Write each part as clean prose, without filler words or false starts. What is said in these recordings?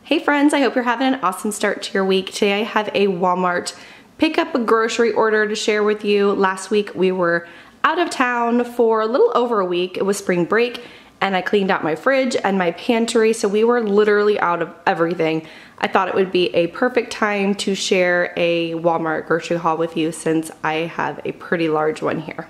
Hey friends, I hope you're having an awesome start to your week. Today I have a Walmart pick up a grocery order to share with you. Last week we were out of town for a little over a week. It was spring break and I cleaned out my fridge and my pantry, so we were literally out of everything. I thought it would be a perfect time to share a Walmart grocery haul with you since I have a pretty large one here.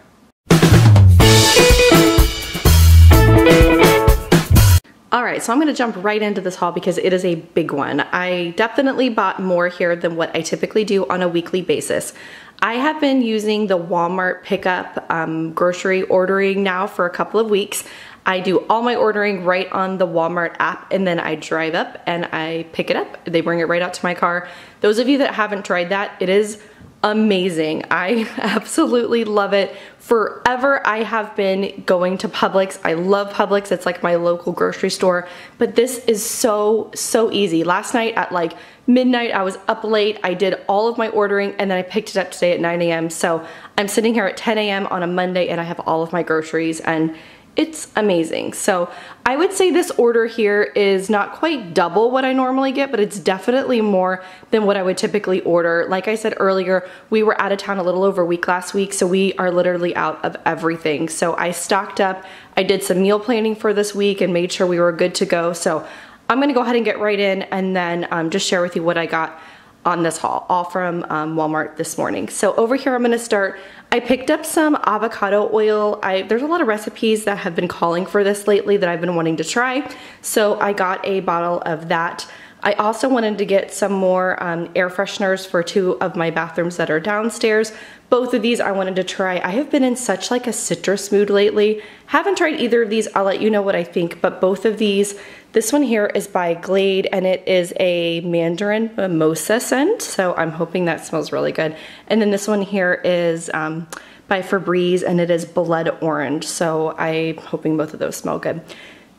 Alright, so I'm going to jump right into this haul because it is a big one. I definitely bought more here than what I typically do on a weekly basis. I have been using the Walmart pickup grocery ordering now for a couple of weeks. I do all my ordering right on the Walmart app and then I drive up and I pick it up. They bring it right out to my car. Those of you that haven't tried that, it is amazing. I absolutely love it. Forever I have been going to Publix. I love Publix. It's like my local grocery store, but this is so easy. Last night at like midnight, I was up late. I did all of my ordering and then I picked it up today at 9 a.m. So I'm sitting here at 10 a.m. on a Monday and I have all of my groceries and it's amazing. So I would say this order here is not quite double what I normally get, but it's definitely more than what I would typically order. Like I said earlier, we were out of town a little over a week last week, so we are literally out of everything. So I stocked up, I did some meal planning for this week and made sure we were good to go. So I'm gonna go ahead and get right in and then just share with you what I got on this haul, all from Walmart this morning. So over here I'm gonna start. I picked up some avocado oil. There's a lot of recipes that have been calling for this lately that I've been wanting to try. So I got a bottle of that. I also wanted to get some more air fresheners for two of my bathrooms that are downstairs. Both of these I wanted to try. I have been in such like a citrus mood lately. Haven't tried either of these. I'll let you know what I think, but both of these, this one here is by Jade and it is a mandarin mimosa scent. So I'm hoping that smells really good. And then this one here is by Febreze and it is blood orange. So I'm hoping both of those smell good.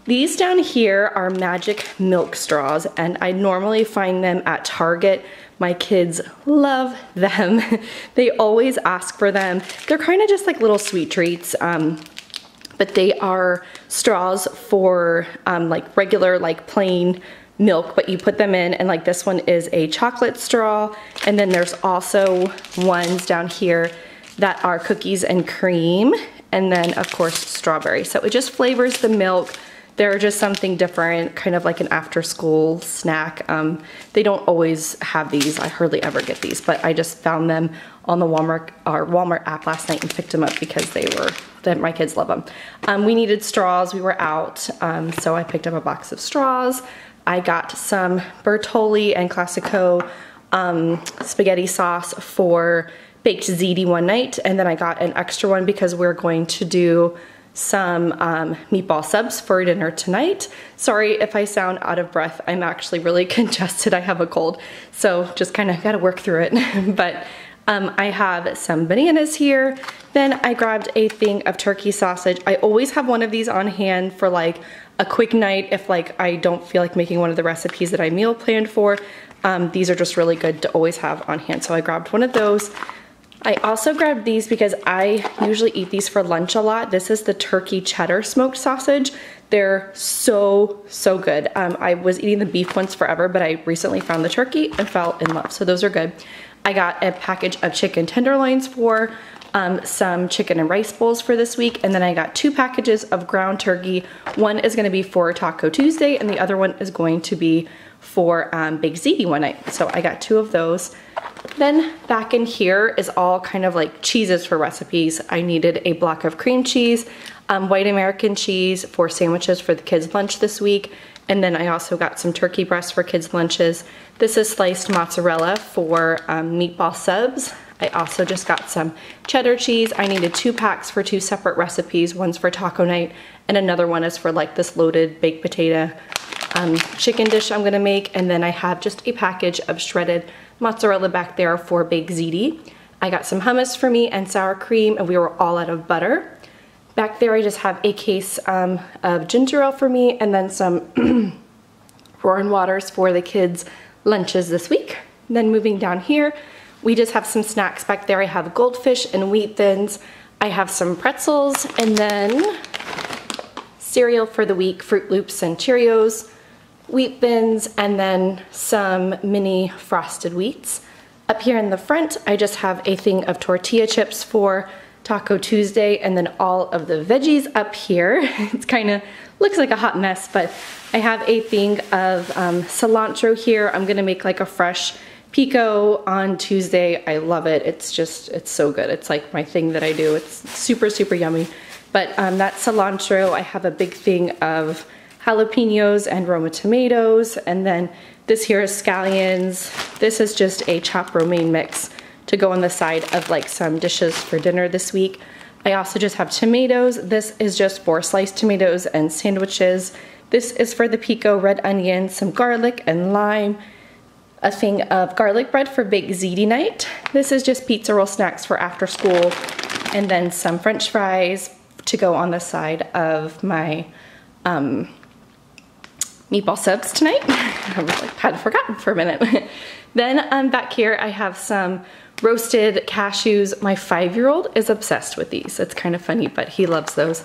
These down here are magic milk straws and I normally find them at Target. My kids love them. They always ask for them. They're kind of just like little sweet treats, but they are straws for like regular, like plain milk, but you put them in and like this one is a chocolate straw. And then there's also ones down here that are cookies and cream. And then of course, strawberry. So it just flavors the milk. They're just something different, kind of like an after school snack. They don't always have these. I hardly ever get these, but I just found them on the Walmart app last night and picked them up because my kids love them. We needed straws, we were out, so I picked up a box of straws. I got some Bertolli and Classico spaghetti sauce for baked ziti one night, and then I got an extra one because we're going to do some meatball subs for dinner tonight. Sorry if I sound out of breath. I'm actually really congested. I have a cold, so just kind of got to work through it. But I have some bananas here. Then I grabbed a thing of turkey sausage. I always have one of these on hand for like a quick night if like I don't feel like making one of the recipes that I meal planned for. These are just really good to always have on hand. So I grabbed one of those. I also grabbed these because I usually eat these for lunch a lot. This is the turkey cheddar smoked sausage. They're so good. I was eating the beef ones forever, but I recently found the turkey and fell in love. So those are good. I got a package of chicken tenderloins for some chicken and rice bowls for this week. And then I got 2 packages of ground turkey. One is gonna be for Taco Tuesday and the other one is going to be for baked ziti one night. So I got 2 of those. Then back in here is all kind of like cheeses for recipes. I needed a block of cream cheese, white American cheese for sandwiches for the kids' lunch this week. And then I also got some turkey breasts for kids' lunches. This is sliced mozzarella for meatball subs. I also just got some cheddar cheese. I needed 2 packs for 2 separate recipes. One's for taco night and another one is for like this loaded baked potato chicken dish I'm gonna make. And then I have just a package of shredded mozzarella back there for baked ziti. I got some hummus for me and sour cream and we were all out of butter. Back there I just have a case of ginger ale for me and then some Roaring Waters for the kids' lunches this week. And then moving down here, we just have some snacks back there. I have goldfish and wheat thins. I have some pretzels and then cereal for the week, Fruit Loops and Cheerios. wheat thins, and then some mini frosted wheats. Up here in the front, I just have a thing of tortilla chips for Taco Tuesday, and then all of the veggies up here. It's kind of looks like a hot mess, but I have a thing of cilantro here. I'm gonna make like a fresh pico on Tuesday. I love it. It's so good. It's like my thing that I do. It's super, super yummy. But that cilantro, I have a big thing of jalapenos and Roma tomatoes, and then this here is scallions. This is just a chopped romaine mix to go on the side of like some dishes for dinner this week. I also just have tomatoes. This is just for sliced tomatoes and sandwiches. This is for the pico, red onion, some garlic and lime, a thing of garlic bread for baked ziti night. This is just pizza roll snacks for after school, and then some french fries to go on the side of my meatball subs tonight. I was like, had forgotten for a minute. Then back here I have some roasted cashews. My 5-year-old is obsessed with these. It's kind of funny, but he loves those.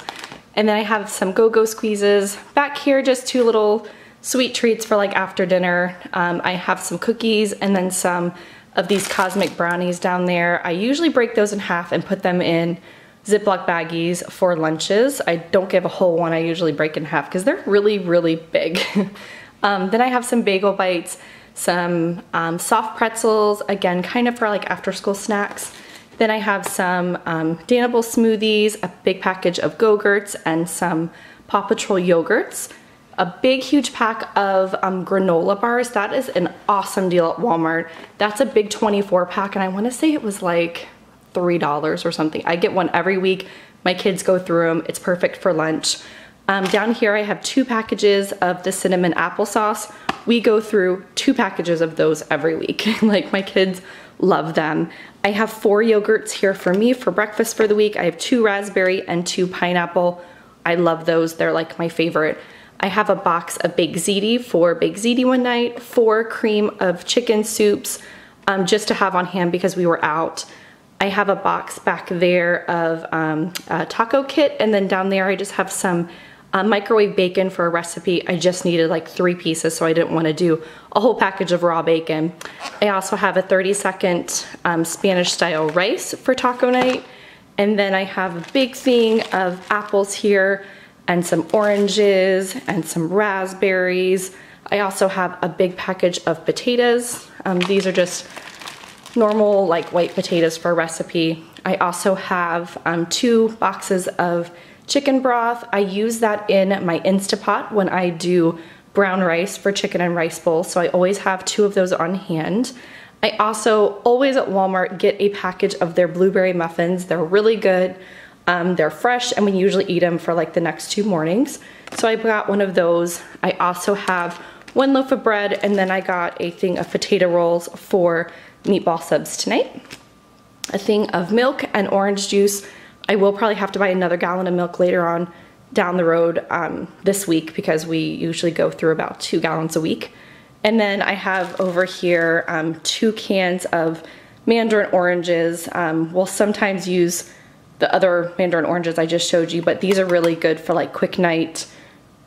And then I have some go-go squeezes. Back here, just 2 little sweet treats for like after dinner. I have some cookies and then some of these cosmic brownies down there. I usually break those in half and put them in Ziploc baggies for lunches. I don't give a whole one. I usually break in half because they're really, really big. Then I have some bagel bites, some soft pretzels, again, kind of for like after school snacks. Then I have some Danable smoothies, a big package of Go-Gurts, and some Paw Patrol yogurts. A big, huge pack of granola bars. That is an awesome deal at Walmart. That's a big 24 pack, and I want to say it was like $3 or something. I get one every week. My kids go through them. It's perfect for lunch. Down here I have 2 packages of the cinnamon applesauce. We go through 2 packages of those every week. Like, my kids love them. I have 4 yogurts here for me for breakfast for the week. I have 2 raspberry and 2 pineapple. I love those. They're like my favorite. I have a box of baked ziti for baked ziti one night, 4 cream of chicken soups, just to have on hand because we were out. I have a box back there of a taco kit, and then down there I just have some microwave bacon for a recipe. I just needed like 3 pieces, so I didn't want to do a whole package of raw bacon. I also have a 30-second Spanish style rice for taco night, and then I have a big thing of apples here and some oranges and some raspberries. I also have a big package of potatoes. These are just normal like white potatoes for a recipe. I also have 2 boxes of chicken broth. I use that in my Instapot when I do brown rice for chicken and rice bowls, so I always have 2 of those on hand. I also always at Walmart get a package of their blueberry muffins. They're really good. They're fresh, and we usually eat them for like the next 2 mornings. So I got one of those. I also have 1 loaf of bread, and then I got a thing of potato rolls for meatball subs tonight. A thing of milk and orange juice. I will probably have to buy another gallon of milk later on down the road this week because we usually go through about 2 gallons a week. And then I have over here 2 cans of mandarin oranges. We'll sometimes use the other mandarin oranges I just showed you, but these are really good for like quick night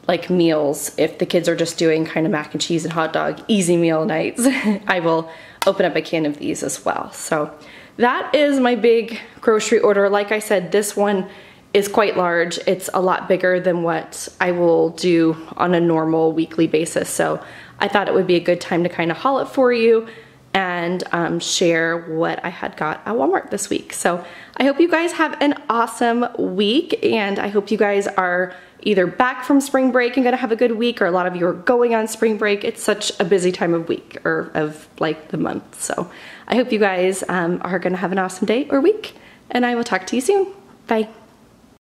like meals. If the kids are just doing kind of mac and cheese and hot dog easy meal nights, I will open up a can of these as well. So that is my big grocery order. Like I said, this one is quite large. It's a lot bigger than what I will do on a normal weekly basis. So I thought it would be a good time to kind of haul it for you and share what I had got at Walmart this week. So I hope you guys have an awesome week, and I hope you guys are either back from spring break and gonna have a good week, or a lot of you are going on spring break. It's such a busy time of week, or of like the month. So I hope you guys are gonna have an awesome day or week, and I will talk to you soon. Bye.